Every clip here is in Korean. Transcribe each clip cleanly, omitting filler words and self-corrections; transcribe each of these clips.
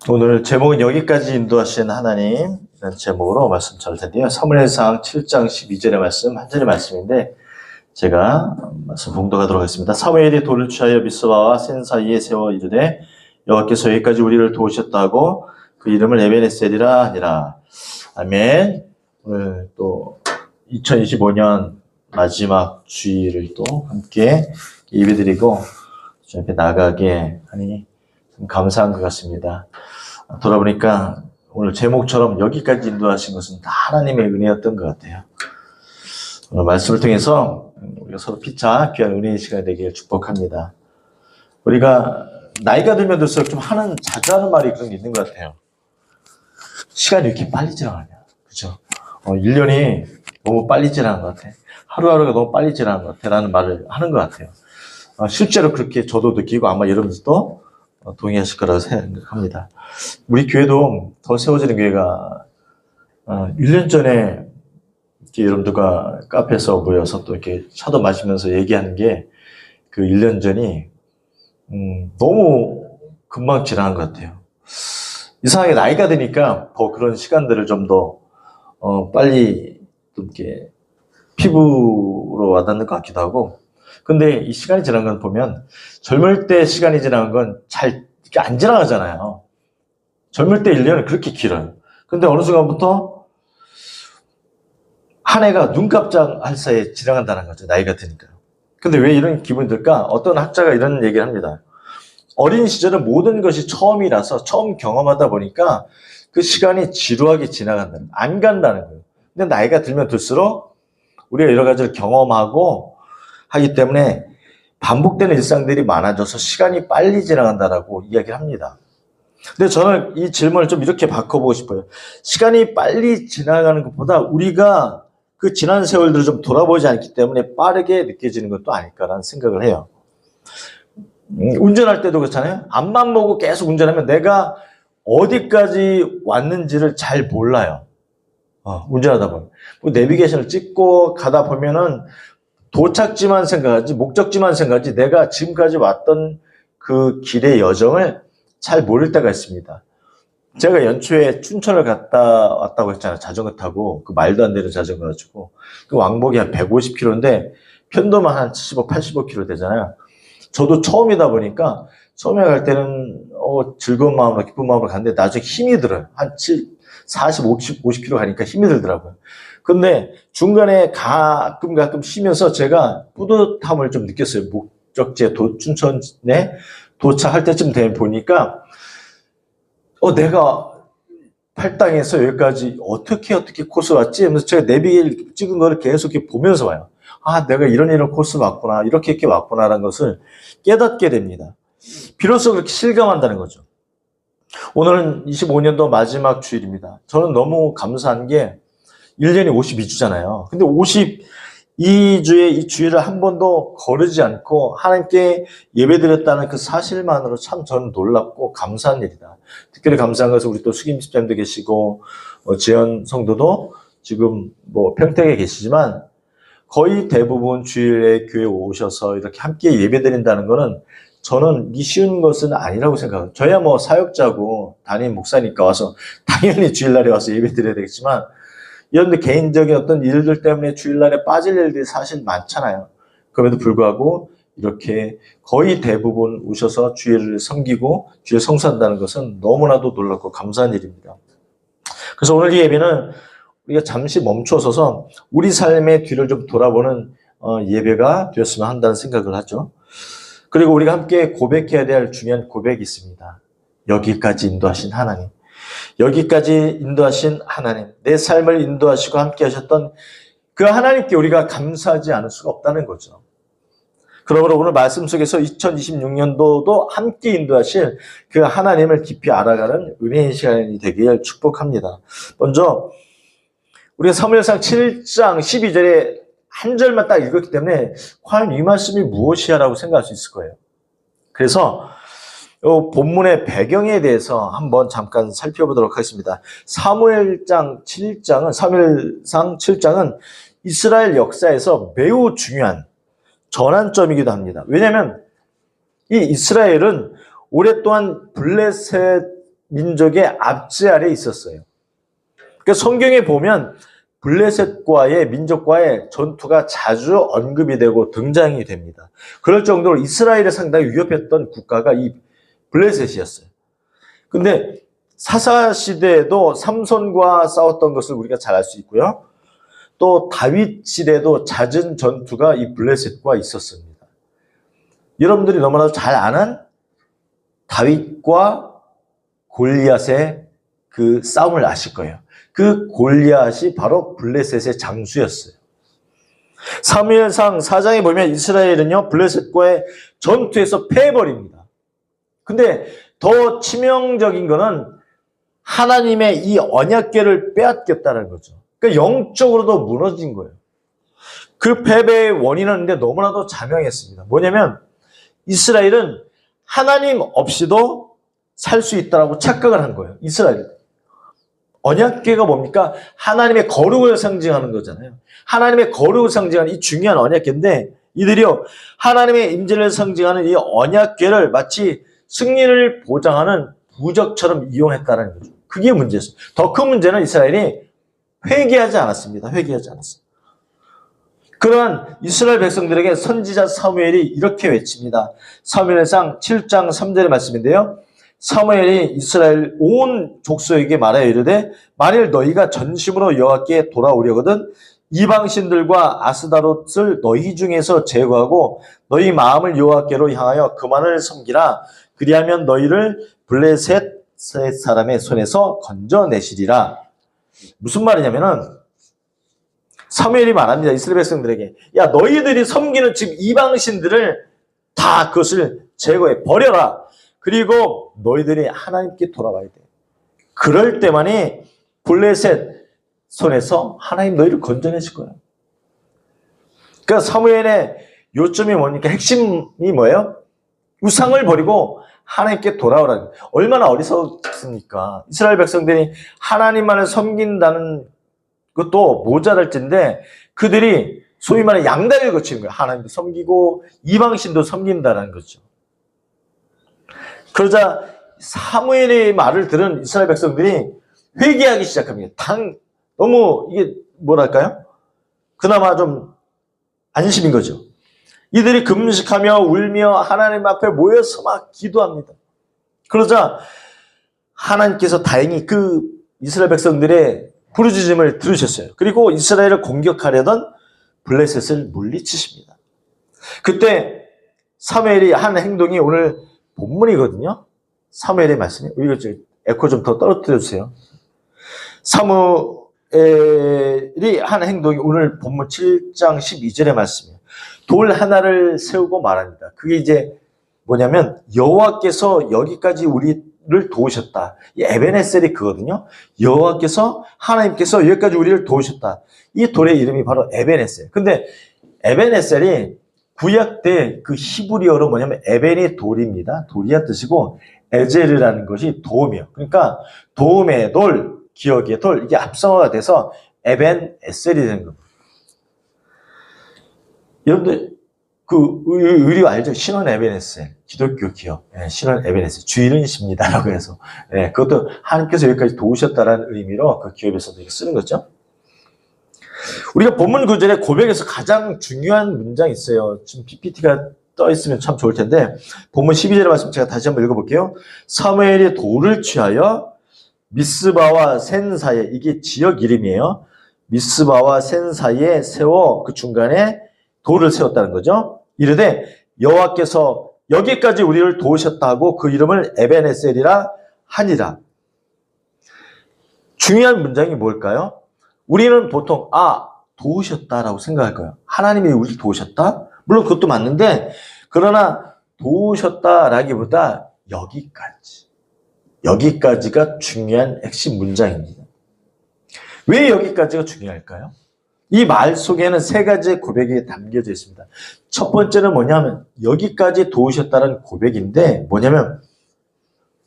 오늘 제목은 여기까지 인도하신 하나님 이라는 제목으로 말씀 전할 텐데요. 사무엘상 7장 12절의 말씀, 한 절의 말씀인데 제가 말씀 봉독하도록 하겠습니다. 사무엘이 돌을 취하여 미스바와 센 사이에 세워 이르되 여호와께서 여기까지 우리를 도우셨다고 그 이름을 에베네셀이라 하니라. 아멘. 오늘 또 2025년 마지막 주일을 또 함께 예배드리고 이렇게 나가게 하니 참 감사한 것 같습니다. 돌아보니까 오늘 제목처럼 여기까지 인도하신 것은 다 하나님의 은혜였던 것 같아요. 오늘 말씀을 통해서 우리가 서로 피차 귀한 은혜의 시간이 되길 축복합니다. 우리가 나이가 들면 들수록 좀 자주 하는 말이 그런 게 있는 것 같아요. 시간이 이렇게 빨리 지나가냐. 그죠? 1년이 너무 빨리 지나간 것 같아. 하루하루가 너무 빨리 지나간 것 같아. 라는 말을 하는 것 같아요. 실제로 그렇게 저도 느끼고 아마 여러분들도 동의하실 거라고 생각합니다. 우리 교회도 더 세워지는 교회가 1년 전에 이렇게 여러분들과 카페에서 모여서 또 이렇게 차도 마시면서 얘기하는 게 그 1년 전이 너무 금방 지나간 것 같아요. 이상하게 나이가 드니까 더 그런 시간들을 좀 더 빨리 좀 이렇게 피부로 와닿는 것 같기도 하고. 근데 이 시간이 지난 건 보면 젊을 때 시간이 지난 건 잘 이렇게 안 지나가잖아요. 젊을 때 1년은 그렇게 길어요. 근데 어느 순간부터 한 해가 눈 깜짝할 사이에 지나간다는 거죠. 나이가 드니까요. 근데 왜 이런 기분이 들까? 어떤 학자가 이런 얘기를 합니다. 어린 시절은 모든 것이 처음이라서 처음 경험하다 보니까 그 시간이 지루하게 지나간다는 거예요. 안 간다는 거예요. 근데 나이가 들면 들수록 우리가 여러 가지를 경험하고 하기 때문에 반복되는 일상들이 많아져서 시간이 빨리 지나간다라고 이야기를 합니다. 근데 저는 이 질문을 좀 이렇게 바꿔보고 싶어요. 시간이 빨리 지나가는 것보다 우리가 그 지난 세월들을 좀 돌아보지 않기 때문에 빠르게 느껴지는 것도 아닐까라는 생각을 해요. 운전할 때도 그렇잖아요. 앞만 보고 계속 운전하면 내가 어디까지 왔는지를 잘 몰라요. 운전하다 보면. 내비게이션을 찍고 가다 보면은 도착지만 생각하지, 목적지만 생각하지, 내가 지금까지 왔던 그 길의 여정을 잘 모를 때가 있습니다. 제가 연초에 춘천을 갔다 왔다고 했잖아요. 자전거 타고. 그 말도 안 되는 자전거 가지고. 그 왕복이 한 150km인데, 편도만 한 75, 85km 되잖아요. 저도 처음이다 보니까, 처음에 갈 때는, 즐거운 마음으로, 기쁜 마음으로 갔는데, 나중에 힘이 들어요. 한 40, 50km 가니까 힘이 들더라고요. 근데 중간에 가끔 쉬면서 제가 뿌듯함을 좀 느꼈어요. 목적지에 춘천에 도착할 때쯤 되면 보니까 내가 팔당에서 여기까지 어떻게 코스 왔지? 하면서 제가 내비를 찍은 거를 계속 이렇게 보면서 와요. 내가 이런 코스 왔구나. 이렇게 왔구나라는 것을 깨닫게 됩니다. 비로소 그렇게 실감한다는 거죠. 오늘은 25년도 마지막 주일입니다. 저는 너무 감사한 게 1년이 52주잖아요. 근데 52주의 이 주일을 한 번도 거르지 않고 하나님께 예배드렸다는 그 사실만으로 참 저는 놀랍고 감사한 일이다. 특별히 감사한 것은 우리 또 수김 집사님도 계시고 재현 성도도 지금 평택에 계시지만 거의 대부분 주일에 교회 오셔서 이렇게 함께 예배드린다는 거는 저는 이 쉬운 것은 아니라고 생각해요. 저야 사역자고 담임 목사니까 와서 당연히 주일날에 와서 예배드려야 되겠지만 이런데 개인적인 어떤 일들 때문에 주일날에 빠질 일들이 사실 많잖아요. 그럼에도 불구하고 이렇게 거의 대부분 오셔서 주일을 섬기고 주일 성수한다는 것은 너무나도 놀랍고 감사한 일입니다. 그래서 오늘 이 예배는 우리가 잠시 멈춰서서 우리 삶의 뒤를 좀 돌아보는 예배가 되었으면 한다는 생각을 하죠. 그리고 우리가 함께 고백해야 될 중요한 고백이 있습니다. 여기까지 인도하신 하나님. 여기까지 인도하신 하나님. 내 삶을 인도하시고 함께 하셨던 그 하나님께 우리가 감사하지 않을 수가 없다는 거죠. 그러므로 오늘 말씀 속에서 2026년도도 함께 인도하실 그 하나님을 깊이 알아가는 은혜의 시간이 되길 축복합니다. 먼저 우리가 사무엘상 7장 12절에 한 절만 딱 읽었기 때문에 과연 이 말씀이 무엇이야 라고 생각할 수 있을 거예요. 그래서 본문의 배경에 대해서 한번 잠깐 살펴보도록 하겠습니다. 사무엘상 7장은 이스라엘 역사에서 매우 중요한 전환점이기도 합니다. 왜냐하면 이 이스라엘은 오랫동안 블레셋 민족의 압제 아래에 있었어요. 그러니까 성경에 보면 블레셋과의 민족과의 전투가 자주 언급이 되고 등장이 됩니다. 그럴 정도로 이스라엘에 상당히 위협했던 국가가 이 블레셋이었어요. 근데 사사 시대에도 삼손과 싸웠던 것을 우리가 잘 알 수 있고요. 또 다윗 시대에도 잦은 전투가 이 블레셋과 있었습니다. 여러분들이 너무나도 잘 아는 다윗과 골리앗의 그 싸움을 아실 거예요. 그 골리앗이 바로 블레셋의 장수였어요. 사무엘상 4장에 보면 이스라엘은요, 블레셋과의 전투에서 패해버립니다. 근데 더 치명적인 거는 하나님의 이 언약궤를 빼앗겼다는 거죠. 그러니까 영적으로도 무너진 거예요. 그 패배의 원인은 근데 너무나도 자명했습니다. 뭐냐면 이스라엘은 하나님 없이도 살 수 있다라고 착각을 한 거예요. 이스라엘. 언약궤가 뭡니까? 하나님의 거룩을 상징하는 거잖아요. 하나님의 거룩을 상징하는 이 중요한 언약궤인데 이들이요, 하나님의 임재를 상징하는 이 언약궤를 마치 승리를 보장하는 부적처럼 이용했다는 거죠. 그게 문제였어요. 더 큰 문제는 이스라엘이 회개하지 않았습니다. 회개하지 않았어요. 그러한 이스라엘 백성들에게 선지자 사무엘이 이렇게 외칩니다. 사무엘상 7장 3절의 말씀인데요. 사무엘이 이스라엘 온 족속에게 말하여 이르되 만일 너희가 전심으로 여호와께 돌아오려거든 이방신들과 아스다롯을 너희 중에서 제거하고 너희 마음을 여호와께로 향하여 그만을 섬기라. 그리하면 너희를 블레셋 사람의 손에서 건져내시리라. 무슨 말이냐면은 사무엘이 말합니다. 이스라엘 백성들에게 야, 너희들이 섬기는 지금 이방신들을 다 그것을 제거해 버려라. 그리고 너희들이 하나님께 돌아와야 돼. 그럴 때만이 블레셋 손에서 하나님 너희를 건져내실 거예요. 그러니까 사무엘의 요점이 뭐니까 핵심이 뭐예요? 우상을 버리고 하나님께 돌아오라는 거예요. 얼마나 어리석습니까? 이스라엘 백성들이 하나님만을 섬긴다는 것도 모자랄진데 그들이 소위 말해 양다리를 거치는 거예요. 하나님도 섬기고 이방신도 섬긴다는 거죠. 그러자 사무엘의 말을 들은 이스라엘 백성들이 회개하기 시작합니다. 너무 이게 뭐랄까요? 그나마 좀 안심인 거죠. 이들이 금식하며 울며 하나님 앞에 모여서 막 기도합니다. 그러자 하나님께서 다행히 그 이스라엘 백성들의 부르짖음을 들으셨어요. 그리고 이스라엘을 공격하려던 블레셋을 물리치십니다. 그때 사무엘이 한 행동이 오늘 본문이거든요. 사무엘의 말씀이. 이거 에코 좀 더 떨어뜨려 주세요. 사무엘이 한 행동이 오늘 본문 7장 12절의 말씀이에요. 돌 하나를 세우고 말합니다. 그게 이제 뭐냐면 여호와께서 여기까지 우리를 도우셨다. 이 에벤에셀이 그거든요. 여호와께서 하나님께서 여기까지 우리를 도우셨다. 이 돌의 이름이 바로 에벤에셀. 근데 에벤에셀이 구약 때 그 히브리어로 뭐냐면 에벤이 돌입니다. 돌이야 뜻이고 에제르라는 것이 도움이요. 그러니까 도움의 돌, 기억의 돌, 이게 합성어가 돼서 에벤에셀이 되는 겁니다. 여러분들 그 의리 알죠? 신원 에벤에셀, 기독교 기업, 신원 에벤에셀, 주일은십니다라고 해서 그것도 하나님께서 여기까지 도우셨다라는 의미로 그 기업에서도 이렇게 쓰는 거죠. 우리가 본문 구절의 고백에서 가장 중요한 문장이 있어요. 지금 PPT가 떠 있으면 참 좋을 텐데 본문 12절의 말씀 제가 다시 한번 읽어볼게요. 사무엘이 돌을 취하여 미스바와 센 사이에, 이게 지역 이름이에요. 미스바와 센 사이에 세워 그 중간에 돌을 세웠다는 거죠. 이르되 여호와께서 여기까지 우리를 도우셨다 하고 그 이름을 에벤에셀이라 하니라. 중요한 문장이 뭘까요? 우리는 보통 도우셨다라고 생각할 거예요. 하나님이 우리를 도우셨다? 물론 그것도 맞는데 그러나 도우셨다라기보다 여기까지가 중요한 핵심 문장입니다. 왜 여기까지가 중요할까요? 이 말 속에는 세 가지의 고백이 담겨져 있습니다. 첫 번째는 뭐냐면 여기까지 도우셨다는 고백인데 뭐냐면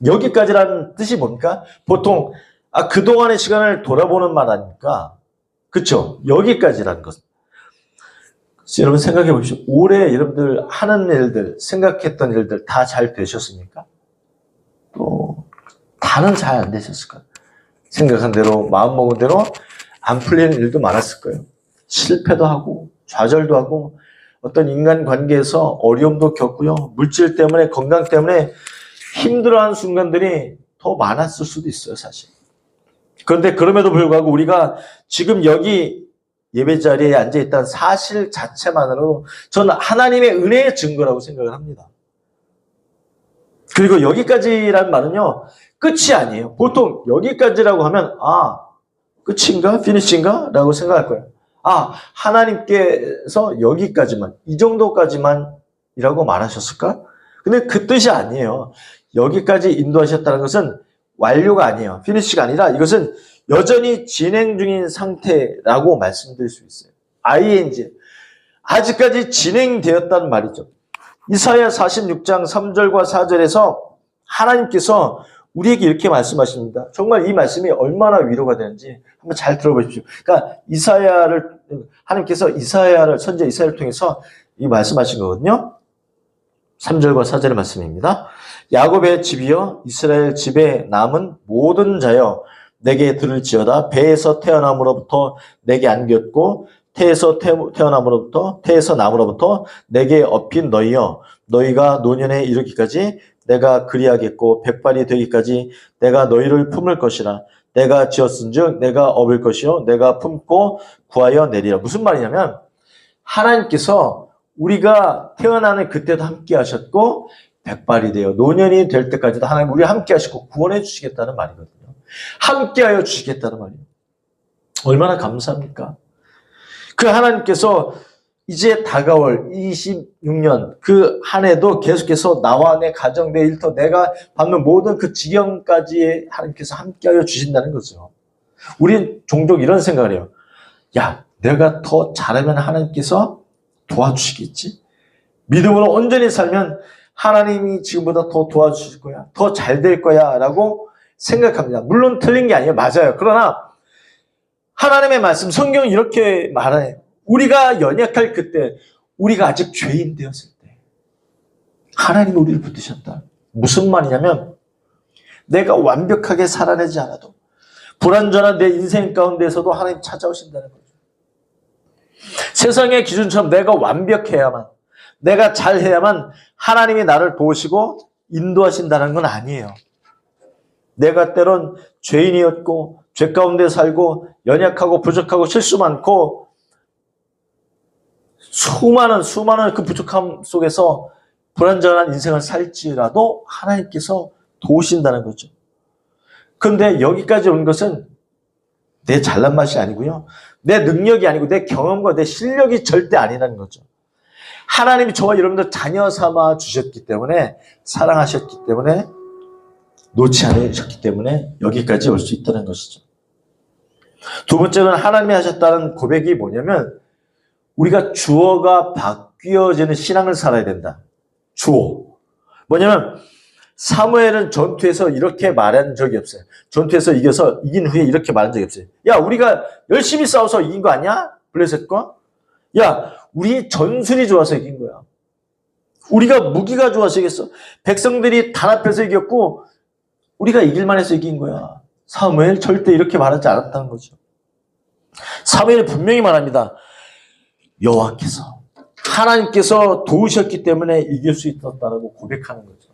여기까지라는 뜻이 뭡니까? 보통 그동안의 시간을 돌아보는 말 아닙니까? 그렇죠? 여기까지라는 것. 여러분 생각해 보십시오. 올해 여러분들 하는 일들, 생각했던 일들 다 잘 되셨습니까? 또 다 다는 잘 안 되셨을 거예요. 생각한 대로, 마음먹은 대로 안 풀리는 일도 많았을 거예요. 실패도 하고, 좌절도 하고, 어떤 인간관계에서 어려움도 겪고요. 물질 때문에, 건강 때문에 힘들어하는 순간들이 더 많았을 수도 있어요, 사실. 그런데 그럼에도 불구하고 우리가 지금 여기 예배 자리에 앉아있다는 사실 자체만으로 저는 하나님의 은혜의 증거라고 생각을 합니다. 그리고 여기까지란 말은요, 끝이 아니에요. 보통 여기까지라고 하면, 끝인가? 피니시인가? 라고 생각할 거예요. 하나님께서 여기까지만, 이 정도까지만 이라고 말하셨을까? 근데 그 뜻이 아니에요. 여기까지 인도하셨다는 것은 완료가 아니에요. 피니시가 아니라 이것은 여전히 진행 중인 상태라고 말씀드릴 수 있어요. ing. 아직까지 진행되었다는 말이죠. 이사야 46장 3절과 4절에서 하나님께서 우리에게 이렇게 말씀하십니다. 정말 이 말씀이 얼마나 위로가 되는지 한번 잘 들어보십시오. 그러니까 하나님께서 선지자 이사야를 통해서 이 말씀하신 거거든요. 3절과 4절의 말씀입니다. 야곱의 집이여 이스라엘 집에 남은 모든 자여 내게 들을지어다. 배에서 태어남으로부터 내게 안겼고 태에서 남으로부터 내게 업힌 너희여 너희가 노년에 이르기까지 내가 그리하겠고 백발이 되기까지 내가 너희를 품을 것이라. 내가 지었은즉 내가 업을 것이요 내가 품고 구하여 내리라. 무슨 말이냐면 하나님께서 우리가 태어나는 그때도 함께 하셨고 백발이 되어 노년이 될 때까지도 하나님 우리와 함께 하시고 구원해 주시겠다는 말이거든요. 함께 하여 주시겠다는 말이에요. 얼마나 감사합니까? 그 하나님께서 이제 다가올 26년 그 한 해도 계속해서 나와 내 가정, 내 일터, 내가 받는 모든 그 지경까지 하나님께서 함께하여 주신다는 거죠. 우린 종종 이런 생각을 해요. 야, 내가 더 잘하면 하나님께서 도와주시겠지? 믿음으로 온전히 살면 하나님이 지금보다 더 도와주실 거야. 더 잘 될 거야. 라고 생각합니다. 물론 틀린 게 아니에요. 맞아요. 그러나 하나님의 말씀, 성경은 이렇게 말해요. 우리가 연약할 그때, 우리가 아직 죄인 되었을 때 하나님이 우리를 붙드셨다. 무슨 말이냐면 내가 완벽하게 살아내지 않아도 불완전한 내 인생 가운데에서도 하나님 찾아오신다는 거죠. 세상의 기준처럼 내가 완벽해야만, 내가 잘해야만 하나님이 나를 도우시고 인도하신다는 건 아니에요. 내가 때론 죄인이었고 죄 가운데 살고 연약하고 부족하고 실수 많고 수많은 그 부족함 속에서 불완전한 인생을 살지라도 하나님께서 도우신다는 거죠. 그런데 여기까지 온 것은 내 잘난 맛이 아니고요. 내 능력이 아니고 내 경험과 내 실력이 절대 아니라는 거죠. 하나님이 저와 여러분들 자녀 삼아 주셨기 때문에 사랑하셨기 때문에 놓지 않으셨기 때문에 여기까지 올 수 있다는 것이죠. 두 번째는 하나님이 하셨다는 고백이 뭐냐면 우리가 주어가 바뀌어지는 신앙을 살아야 된다. 주어. 뭐냐면 사무엘은 전투에서 이렇게 말한 적이 없어요. 전투에서 이긴 후에 이렇게 말한 적이 없어요. 야, 우리가 열심히 싸워서 이긴 거 아니야? 블레셋과? 야, 우리 전술이 좋아서 이긴 거야. 우리가 무기가 좋아서 이겼어. 백성들이 단합해서 이겼고 우리가 이길만 해서 이긴 거야. 사무엘 절대 이렇게 말하지 않았다는 거죠. 사무엘이 분명히 말합니다. 여호와께서 하나님께서 도우셨기 때문에 이길 수 있었다라고 고백하는 거죠.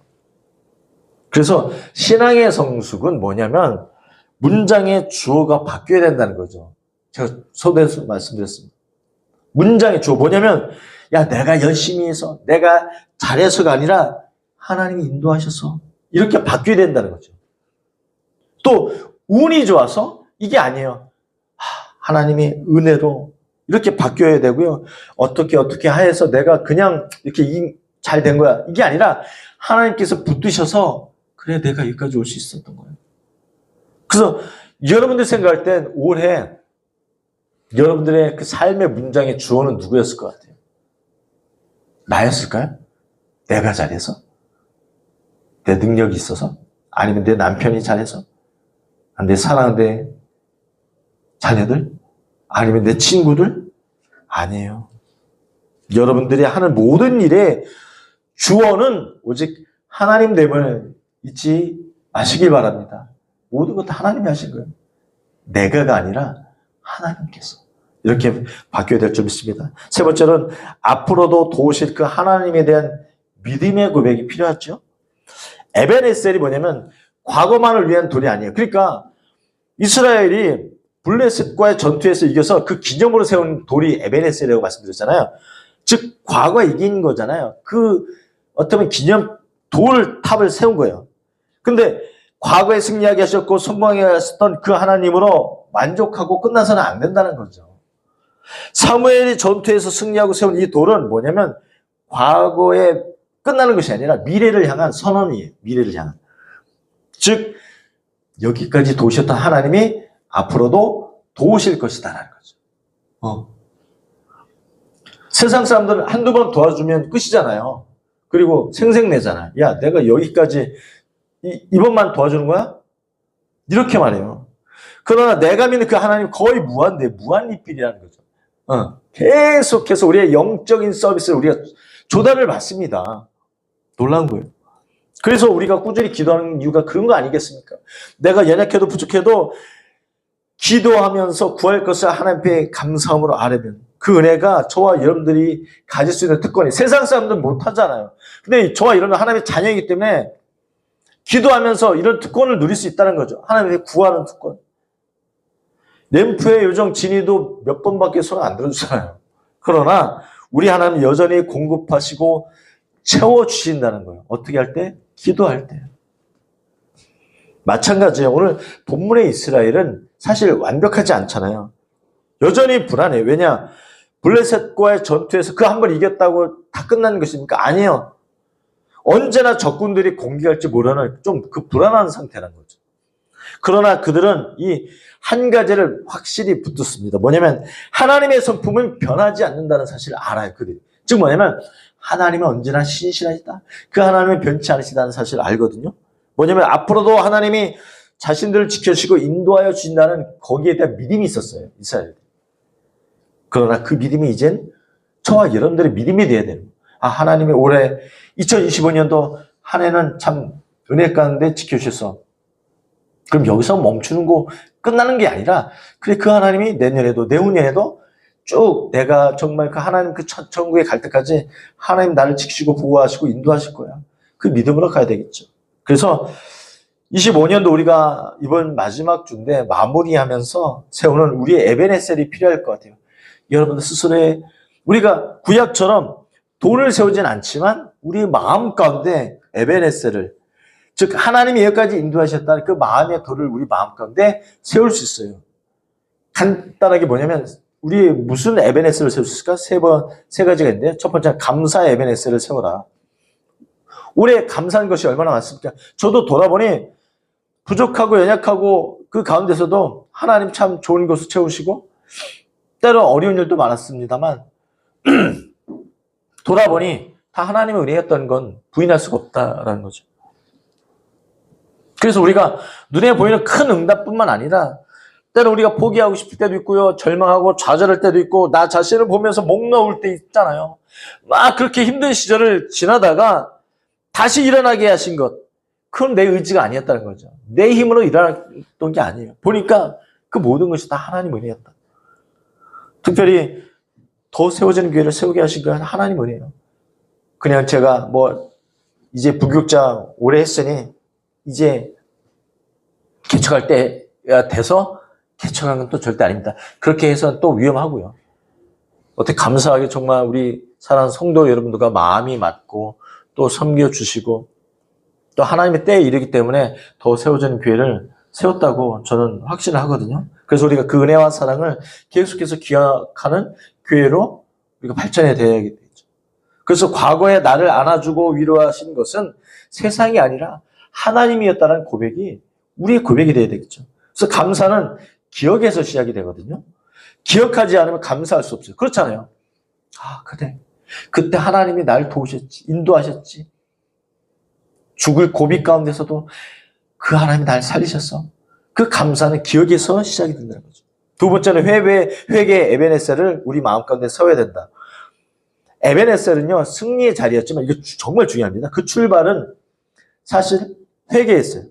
그래서 신앙의 성숙은 뭐냐면 문장의 주어가 바뀌어야 된다는 거죠. 제가 서두에서 말씀드렸습니다. 문장의 주어 뭐냐면 야, 내가 열심히 해서 내가 잘해서가 아니라 하나님이 인도하셔서 이렇게 바뀌어야 된다는 거죠. 또 운이 좋아서 이게 아니에요. 하나님이 은혜로 이렇게 바뀌어야 되고요. 어떻게 하여서 내가 그냥 이렇게 잘 된 거야. 이게 아니라 하나님께서 붙드셔서 그래 내가 여기까지 올 수 있었던 거예요. 그래서 여러분들 생각할 땐 올해 여러분들의 그 삶의 문장의 주어는 누구였을 것 같아요? 나였을까요? 내가 잘해서? 내 능력이 있어서? 아니면 내 남편이 잘해서? 내 사랑하는 자녀들? 아니면 내 친구들? 아니에요. 여러분들이 하는 모든 일에 주어는 오직 하나님됨을 잊지 아시길 바랍니다. 모든 것 다 하나님이 하신 거예요. 내가가 아니라 하나님께서. 이렇게 바뀌어야 될 줄 믿습니다. 세 번째는 앞으로도 도우실 그 하나님에 대한 믿음의 고백이 필요하죠. 에벤에셀이 뭐냐면 과거만을 위한 돌이 아니에요. 그러니까 이스라엘이 블레셋과의 전투에서 이겨서 그 기념으로 세운 돌이 에벤에셀이라고 말씀드렸잖아요. 즉 과거에 이긴 거잖아요. 그 어쩌면 기념 돌탑을 세운 거예요. 근데 과거에 승리하게 하셨고 성공하게 하셨던 그 하나님으로 만족하고 끝나서는 안 된다는 거죠. 사무엘이 전투에서 승리하고 세운 이 돌은 뭐냐면 과거에 끝나는 것이 아니라 미래를 향한 선언이에요. 미래를 향한. 즉 여기까지 도우셨던 하나님이 앞으로도 도우실 것이다라는 거죠. 세상 사람들은 한두 번 도와주면 끝이잖아요. 그리고 생색내잖아요. 야, 내가 여기까지 이번만 도와주는 거야? 이렇게 말해요. 그러나 내가 믿는 그 하나님 거의 무한리필이라는 거죠. 계속해서 우리의 영적인 서비스를 우리가 조달을 받습니다. 놀라운 거예요. 그래서 우리가 꾸준히 기도하는 이유가 그런 거 아니겠습니까? 내가 연약해도 부족해도 기도하면서 구할 것을 하나님 앞에 감사함으로 아뢰면 그 은혜가 저와 여러분들이 가질 수 있는 특권이 세상 사람들은 못하잖아요. 근데 저와 여러분은 하나님의 자녀이기 때문에 기도하면서 이런 특권을 누릴 수 있다는 거죠. 하나님의 구하는 특권. 램프의 요정 진이도 몇 번밖에 손 안 들어주잖아요. 그러나 우리 하나님 여전히 공급하시고 채워주신다는 거예요. 어떻게 할 때? 기도할 때. 마찬가지예요. 오늘 본문의 이스라엘은 사실 완벽하지 않잖아요. 여전히 불안해요. 왜냐? 블레셋과의 전투에서 그 한 번 이겼다고 다 끝나는 것입니까? 아니에요. 언제나 적군들이 공격할지 모르는 좀 그 불안한 상태라는 거죠. 그러나 그들은 이 한 가지를 확실히 붙들습니다. 뭐냐면 하나님의 성품은 변하지 않는다는 사실을 알아요. 그들이. 즉 뭐냐면 하나님은 언제나 신실하시다. 그 하나님은 변치 않으시다는 사실을 알거든요. 뭐냐면 앞으로도 하나님이 자신들을 지켜주시고 인도하여 주신다는 거기에 대한 믿음이 있었어요. 이스라엘. 그러나 그 믿음이 이젠 저와 여러분들의 믿음이 되어야 되는 거예요. 하나님이 올해 2025년도 한 해는 참 은혜 가운데 지켜주셔서 그럼 여기서 멈추는 거 끝나는 게 아니라 그래 그 하나님이 내년에도 내후년에도 쭉 내가 정말 그 하나님 그 천국에 갈 때까지 하나님 나를 지키시고 보호하시고 인도하실 거야. 그 믿음으로 가야 되겠죠. 그래서 25년도 우리가 이번 마지막 주인데 마무리하면서 세우는 우리의 에벤에셀이 필요할 것 같아요. 여러분들 스스로의 우리가 구약처럼 돌을 세우진 않지만 우리의 마음 가운데 에벤에셀을 즉 하나님이 여기까지 인도하셨다는 그 마음의 돌을 우리 마음 가운데 세울 수 있어요. 간단하게 뭐냐면 우리 무슨 에벤에셀을 세울 수 있을까? 세 가지가 있는데 첫 번째는 감사의 에벤에셀을 세워라. 올해 감사한 것이 얼마나 많습니까? 저도 돌아보니 부족하고 연약하고 그 가운데서도 하나님 참 좋은 것을 채우시고 때로 어려운 일도 많았습니다만 돌아보니 다 하나님의 은혜였던 건 부인할 수가 없다라는 거죠. 그래서 우리가 눈에 보이는 큰 응답뿐만 아니라 때로 우리가 포기하고 싶을 때도 있고요. 절망하고 좌절할 때도 있고 나 자신을 보면서 목 놓을 때 있잖아요. 막 그렇게 힘든 시절을 지나다가 다시 일어나게 하신 것. 그건 내 의지가 아니었다는 거죠. 내 힘으로 일어났던 게 아니에요. 보니까 그 모든 것이 다 하나님 은혜였다. 특별히 더 세워지는 교회를 세우게 하신 건 하나님 은혜예요. 그냥 제가 이제 부교육자 오래 했으니 이제 개척할 때가 돼서 개척한 건 또 절대 아닙니다. 그렇게 해서는 또 위험하고요. 어떻게 감사하게 정말 우리 사랑하는 성도 여러분들과 마음이 맞고 또 섬겨주시고 또 하나님의 때에 이르기 때문에 더 세워지는 교회를 세웠다고 저는 확신을 하거든요. 그래서 우리가 그 은혜와 사랑을 계속해서 기억하는 교회로 우리가 발전해야 되겠죠. 그래서 과거에 나를 안아주고 위로하신 것은 세상이 아니라 하나님이었다는 고백이 우리의 고백이 되어야 되겠죠. 그래서 감사는 기억에서 시작이 되거든요. 기억하지 않으면 감사할 수 없어요. 그렇잖아요. 그래. 그때 하나님이 날 도우셨지. 인도하셨지. 죽을 고비 가운데서도 그 하나님이 날 살리셨어. 그 감사는 기억에서 시작이 된다는 거죠. 두 번째는 회개의 에벤에셀을 우리 마음 가운데 세워야 된다. 에벤에셀은요, 승리의 자리였지만 이게 정말 중요합니다. 그 출발은 사실 회개였어요.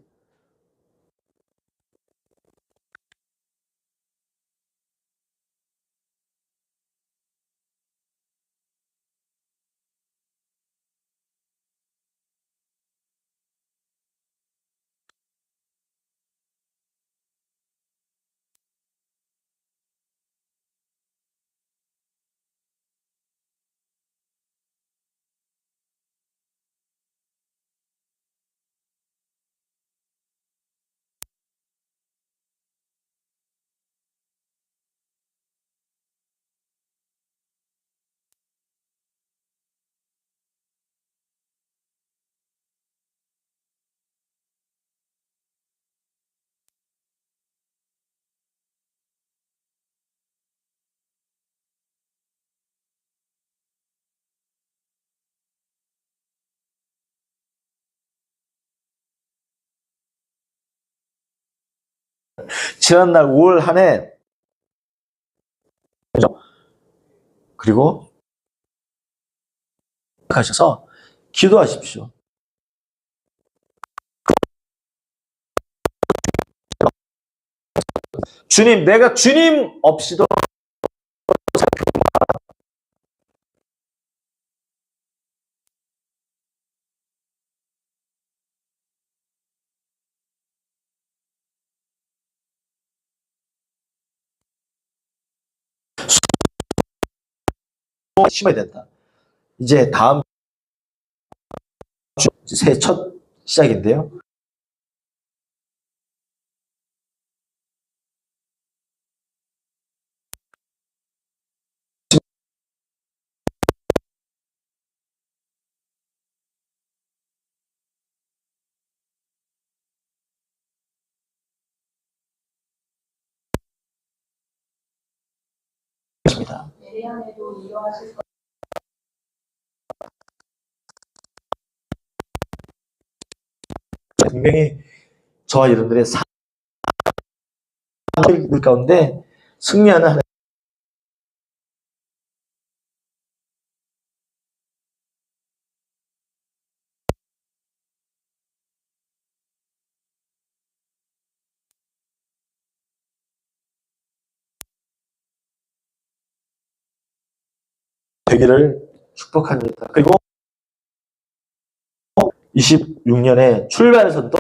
지난날 5월 한 해 그리고 가셔서 기도하십시오. 주님, 내가 주님 없이도 심어야 된다. 이제 다음 주 새해 첫 시작인데요. 입니다. 내년에도 이어하실 것 분명히 저와 여러분들의 삶 가운데 승리하는 하나님 되기를 축복합니다. 그리고 26년에 출발선도